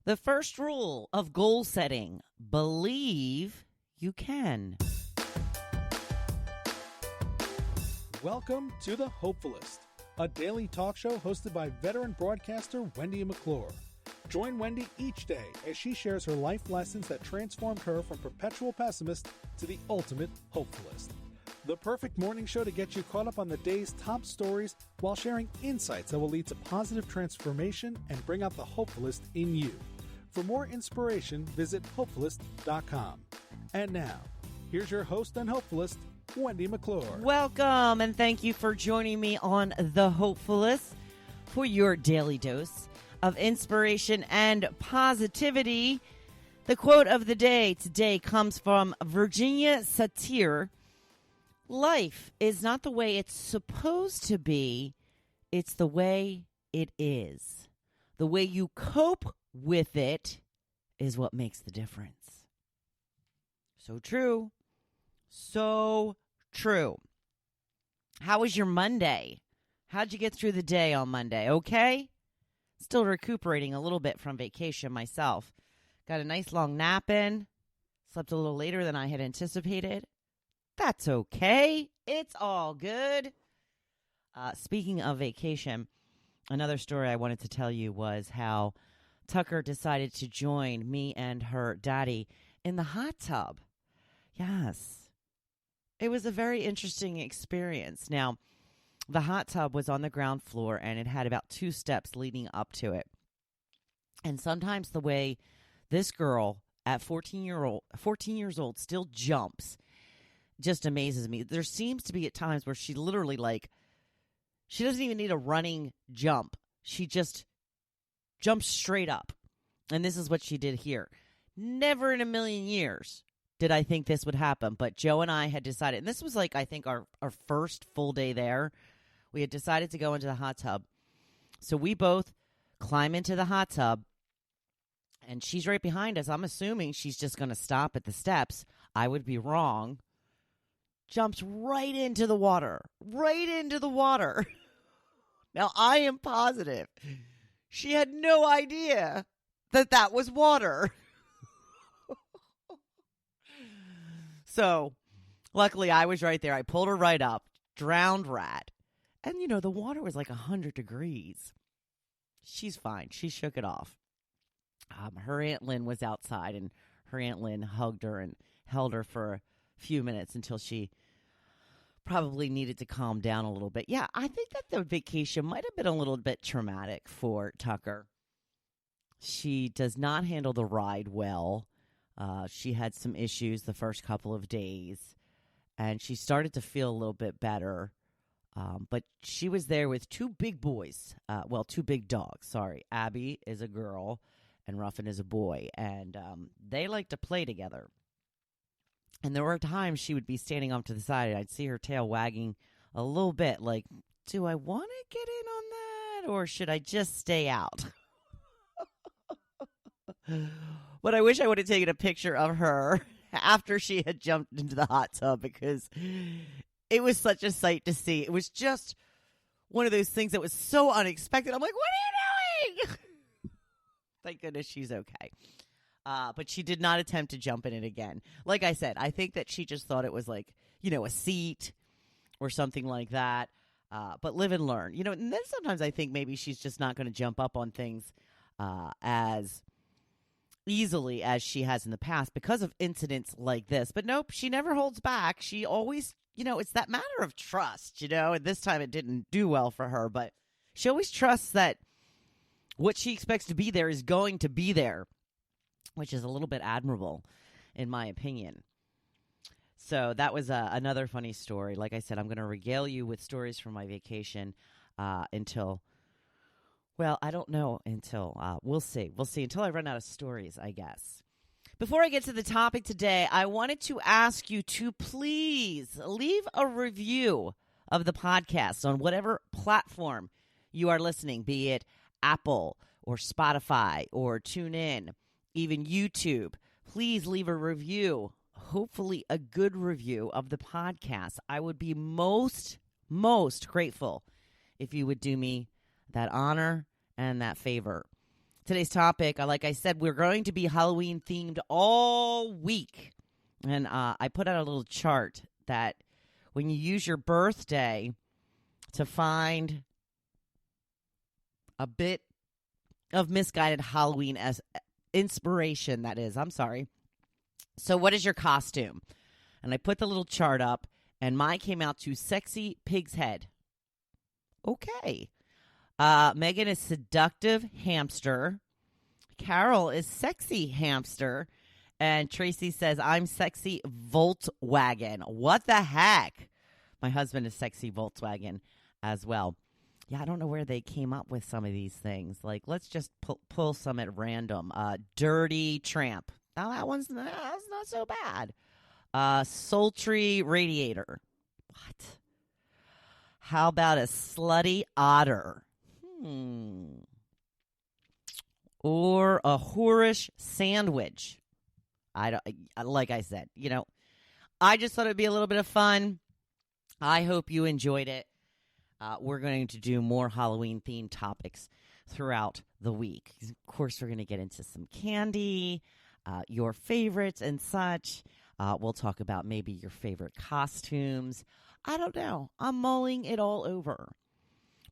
The first rule of goal setting: believe you can. Welcome to the Hopefulist, a daily talk show hosted by veteran broadcaster Wendy McClure. Join Wendy each day as she shares her life lessons that transformed her from perpetual pessimist to the ultimate hopefulist. The perfect morning show to get you caught up on the day's top stories while sharing insights that will lead to positive transformation and bring out the hopefulist in you. For more inspiration, visit hopefulist.com. And now, here's your host and hopefulist, Wendy McClure. Welcome, and thank you for joining me on The Hopefulist for your daily dose of inspiration and positivity. The quote of the day today comes from Virginia Satir. Life is not the way it's supposed to be, it's the way it is. The way you cope with it is what makes the difference. So true. So true. How was your Monday? How'd you get through the day on Monday? Okay? Still recuperating a little bit from vacation myself. Got a nice long nap in. Slept a little later than I had anticipated. That's okay. It's all good. Speaking of vacation, another story I wanted to tell you was how Tucker decided to join me and her daddy in the hot tub. Yes. It was a very interesting experience. Now, the hot tub was on the ground floor, and it had about 2 steps leading up to it. And sometimes the way this girl at 14 years old still jumps just amazes me. There seems to be at times where she literally, she doesn't even need a running jump. She just jumps straight up. And this is what she did here. Never in a million years did I think this would happen. But Joe and I had decided, and this was I think our first full day there. We had decided to go into the hot tub. So we both climb into the hot tub. And she's right behind us. I'm assuming she's just going to stop at the steps. I would be wrong. Jumps right into the water. Right into the water. Now, I am positive she had no idea that was water. So, luckily, I was right there. I pulled her right up. Drowned rat. And, the water was 100 degrees. She's fine. She shook it off. Her Aunt Lynn was outside, and her Aunt Lynn hugged her and held her for a few minutes until she probably needed to calm down a little bit. Yeah, I think that the vacation might have been a little bit traumatic for Tucker. She does not handle the ride well. She had some issues the first couple of days, and she started to feel a little bit better. But she was there with 2 big boys. 2 big dogs, sorry. Abby is a girl, and Ruffin is a boy, and they like to play together. And there were times she would be standing off to the side, and I'd see her tail wagging a little bit, do I want to get in on that, or should I just stay out? But I wish I would have taken a picture of her after she had jumped into the hot tub, because it was such a sight to see. It was just one of those things that was so unexpected. I'm like, what are you doing? Thank goodness she's okay. But she did not attempt to jump in it again. Like I said, I think that she just thought it was a seat or something like that. But live and learn. And then sometimes I think maybe she's just not going to jump up on things as easily as she has in the past because of incidents like this. But nope, she never holds back. She always, it's that matter of trust, and this time it didn't do well for her. But she always trusts that what she expects to be there is going to be there, which is a little bit admirable, in my opinion. So that was another funny story. Like I said, I'm going to regale you with stories from my vacation until, I don't know until, we'll see. We'll see until I run out of stories, I guess. Before I get to the topic today, I wanted to ask you to please leave a review of the podcast on whatever platform you are listening, be it Apple or Spotify or TuneIn, even YouTube. Please leave a review, hopefully a good review of the podcast. I would be most grateful if you would do me that honor and that favor. Today's topic, like I said, we're going to be Halloween themed all week. And I put out a little chart that when you use your birthday to find a bit of misguided Halloween as inspiration, that is, I'm sorry. So what is your costume? And I put the little chart up, and mine came out to sexy pig's head. Okay. Megan is seductive hamster. Carol is sexy hamster. And Tracy says, I'm sexy Volkswagen. What the heck? My husband is sexy Volkswagen as well. Yeah, I don't know where they came up with some of these things. Like, let's just pull some at random. Dirty tramp. Now, that's not so bad. Sultry radiator. What? How about a slutty otter? Or a whorish sandwich. Like I said, I just thought it'd be a little bit of fun. I hope you enjoyed it. We're going to do more Halloween-themed topics throughout the week. Of course, we're going to get into some candy, your favorites and such. We'll talk about maybe your favorite costumes. I don't know. I'm mulling it all over.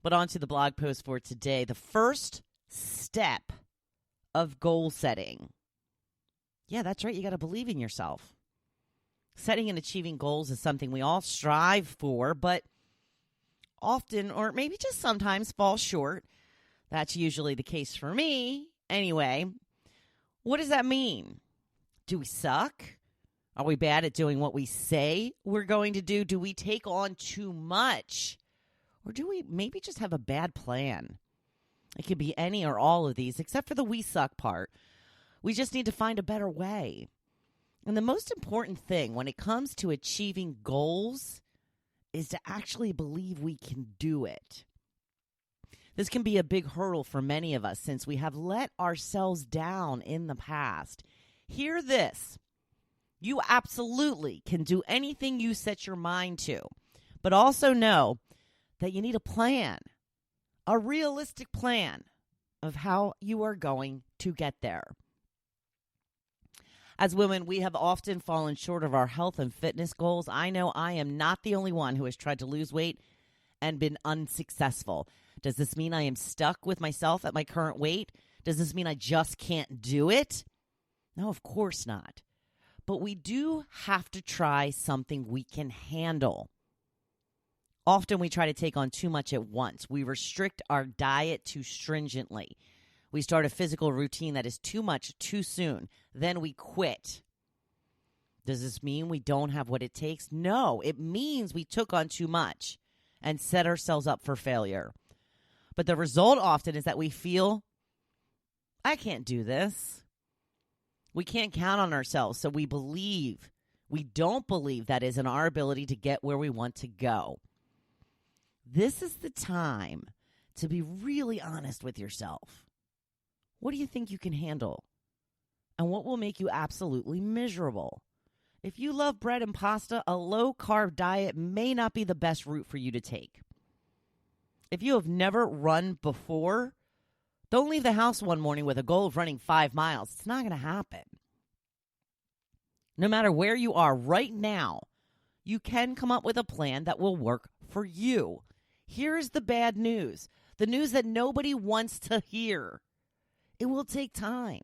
But on to the blog post for today. The first step of goal setting. Yeah, that's right. You got to believe in yourself. Setting and achieving goals is something we all strive for, but often, or maybe just sometimes, fall short. That's usually the case for me. Anyway, what does that mean? Do we suck? Are we bad at doing what we say we're going to do? Do we take on too much? Or do we maybe just have a bad plan? It could be any or all of these, except for the we suck part. We just need to find a better way. And the most important thing when it comes to achieving goals is to actually believe we can do it. This can be a big hurdle for many of us since we have let ourselves down in the past. Hear this. You absolutely can do anything you set your mind to, but also know that you need a plan, a realistic plan of how you are going to get there. As women, we have often fallen short of our health and fitness goals. I know I am not the only one who has tried to lose weight and been unsuccessful. Does this mean I am stuck with myself at my current weight? Does this mean I just can't do it? No, of course not. But we do have to try something we can handle. Often we try to take on too much at once. We restrict our diet too stringently. We start a physical routine that is too much too soon. Then we quit. Does this mean we don't have what it takes? No, it means we took on too much and set ourselves up for failure. But the result often is that we feel, I can't do this. We can't count on ourselves, so we don't believe that is in our ability to get where we want to go. This is the time to be really honest with yourself. What do you think you can handle? And what will make you absolutely miserable? If you love bread and pasta, a low-carb diet may not be the best route for you to take. If you have never run before, don't leave the house one morning with a goal of running 5 miles. It's not going to happen. No matter where you are right now, you can come up with a plan that will work for you. Here's the bad news, the news that nobody wants to hear. It will take time.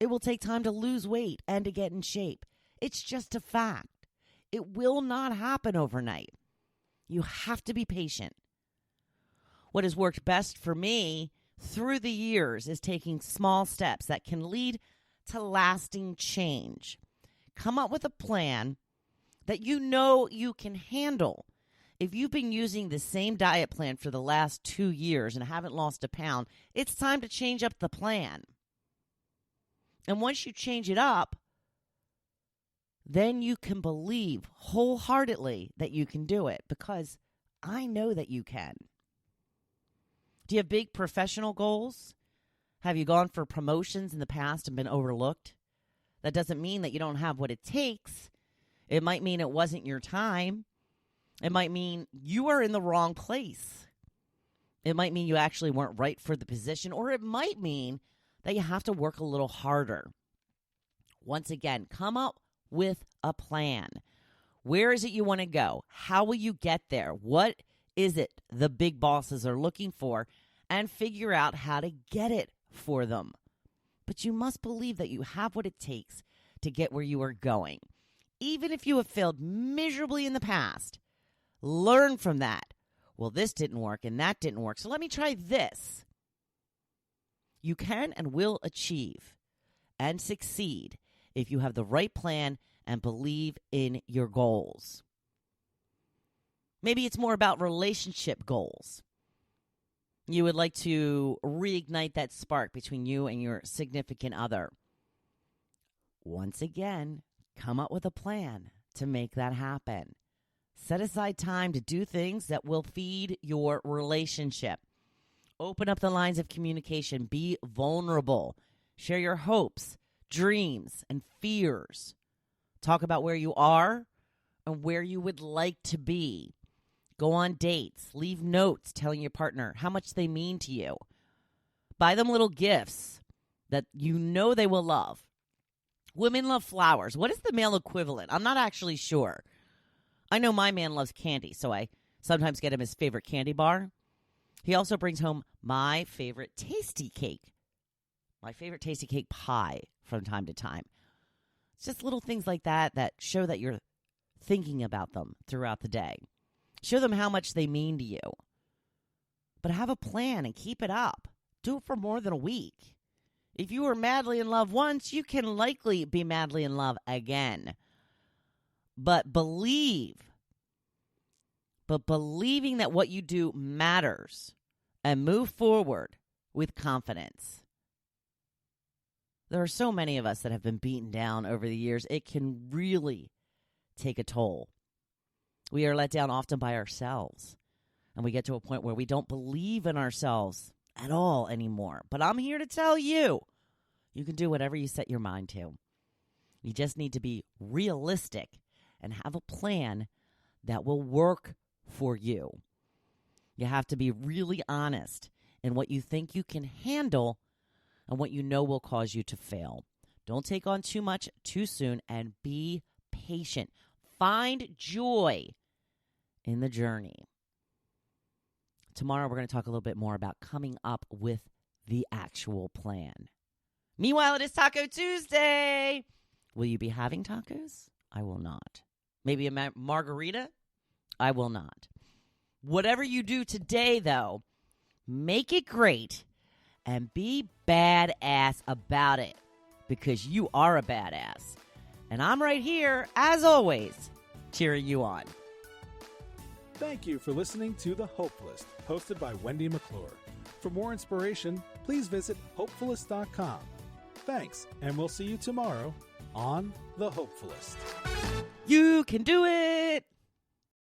It will take time to lose weight and to get in shape. It's just a fact. It will not happen overnight. You have to be patient. What has worked best for me through the years is taking small steps that can lead to lasting change. Come up with a plan that you know you can handle. If you've been using the same diet plan for the last 2 years and haven't lost a pound, it's time to change up the plan. And once you change it up, then you can believe wholeheartedly that you can do it, because I know that you can. Do you have big professional goals? Have you gone for promotions in the past and been overlooked? That doesn't mean that you don't have what it takes. It might mean it wasn't your time. It might mean you are in the wrong place. It might mean you actually weren't right for the position, or it might mean that you have to work a little harder. Once again, come up with a plan. Where is it you want to go? How will you get there? What is it the big bosses are looking for? And figure out how to get it for them. But you must believe that you have what it takes to get where you are going. Even if you have failed miserably in the past, learn from that. Well, this didn't work and that didn't work, so let me try this. You can and will achieve and succeed if you have the right plan and believe in your goals. Maybe it's more about relationship goals. You would like to reignite that spark between you and your significant other. Once again, come up with a plan to make that happen. Set aside time to do things that will feed your relationship. Open up the lines of communication. Be vulnerable. Share your hopes, dreams, and fears. Talk about where you are and where you would like to be. Go on dates. Leave notes telling your partner how much they mean to you. Buy them little gifts that you know they will love. Women love flowers. What is the male equivalent? I'm not actually sure. I know my man loves candy, so I sometimes get him his favorite candy bar. He also brings home my favorite tasty cake pie from time to time. It's just little things like that that show that you're thinking about them throughout the day. Show them how much they mean to you. But have a plan and keep it up. Do it for more than a week. If you were madly in love once, you can likely be madly in love again. But believing that what you do matters and move forward with confidence. There are so many of us that have been beaten down over the years. It can really take a toll. We are let down often by ourselves. And we get to a point where we don't believe in ourselves at all anymore. But I'm here to tell you, you can do whatever you set your mind to. You just need to be realistic and have a plan that will work for you. You have to be really honest in what you think you can handle and what you know will cause you to fail. Don't take on too much too soon, and be patient. Find joy in the journey. Tomorrow we're going to talk a little bit more about coming up with the actual plan. Meanwhile, it is Taco Tuesday. Will you be having tacos? I will not. Maybe a margarita? I will not. Whatever you do today, though, make it great and be badass about it, because you are a badass. And I'm right here, as always, cheering you on. Thank you for listening to The Hopefulist, hosted by Wendy McClure. For more inspiration, please visit Hopefulist.com. Thanks, and we'll see you tomorrow on The Hopefulist. You can do it!